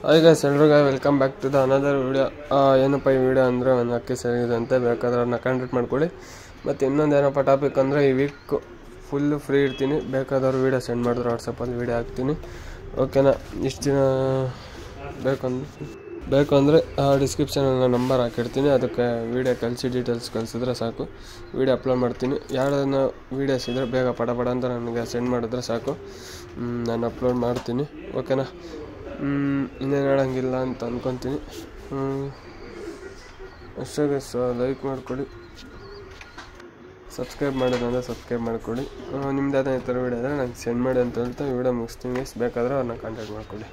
Hi guys, ಎಲ್ರಿಗೂ welcome back to the another video. ಏನಪ್ಪ ಈ ವಿಡಿಯೋ ಅಂದರೆ ಒಂದು ಅಕ್ಕಿ ಸರಿಗಿದೆ ಅಂತ, ಬೇಕಾದ್ರೆ ಅದನ್ನ ಕಾಂಟ್ಯಾಕ್ಟ್ ಮಾಡ್ಕೊಳ್ಳಿ. ಮತ್ತು ಇನ್ನೊಂದು ಏನಪ್ಪ ಟಾಪಿಕ್ ಅಂದರೆ, ಈ ವೀಕ್ ಫುಲ್ಲು ಫ್ರೀ ಇರ್ತೀನಿ, ಬೇಕಾದವ್ರು ವೀಡಿಯೋ ಸೆಂಡ್ ಮಾಡಿದ್ರೆ ವಾಟ್ಸಪ್ಪಲ್ಲಿ ವೀಡಿಯೋ ಹಾಕ್ತೀನಿ. ಓಕೆನಾ? ಇಷ್ಟು ದಿನ ಬೇಕು ಅಂದರೆ ಡಿಸ್ಕ್ರಿಪ್ಷನಲ್ಲಿ ನಂಬರ್ ಹಾಕಿರ್ತೀನಿ, ಅದಕ್ಕೆ ವೀಡಿಯೋ ಕಳಿಸಿ ಡೀಟೇಲ್ಸ್ ಕಳಿಸಿದ್ರೆ ಸಾಕು, ವೀಡಿಯೋ ಅಪ್ಲೋಡ್ ಮಾಡ್ತೀನಿ. ಯಾವ್ದನ್ನ ವೀಡಿಯೋಸ್ ಇದ್ದರೆ ಬೇಗ ಪಡ ಅಂತ ನನಗೆ ಸೆಂಡ್ ಮಾಡಿದ್ರೆ ಸಾಕು, ನಾನು ಅಪ್ಲೋಡ್ ಮಾಡ್ತೀನಿ. ಓಕೆನಾ? ಇನ್ನೇನು ಹೇಳೋಂಗಿಲ್ಲ ಅಂತ ಅಂದ್ಕೊತೀನಿ. ಅಷ್ಟೇ ಗೈಸ್, ಲೈಕ್ ಮಾಡ್ಕೊಳ್ಳಿ, ಸಬ್ಸ್ಕ್ರೈಬ್ ಮಾಡೋದಂದರೆ ಸಬ್ಸ್ಕ್ರೈಬ್ ಮಾಡ್ಕೊಳ್ಳಿ. ನಿಮ್ದು ಯಾವ್ದಾದ್ರು ಈ ಥರ ವೀಡಿಯೋ ಆದರೆ ನನಗೆ ಸೆಂಡ್ ಮಾಡಿ ಅಂತ ಹೇಳ್ತಾ ವೀಡಿಯೋ ಮುಗಿಸ್ತೀನಿ ಗೈಸ್. ಬೇಕಾದರೆ ಅವ್ರನ್ನ ಕಾಂಟ್ಯಾಕ್ಟ್ ಮಾಡ್ಕೊಳ್ಳಿ.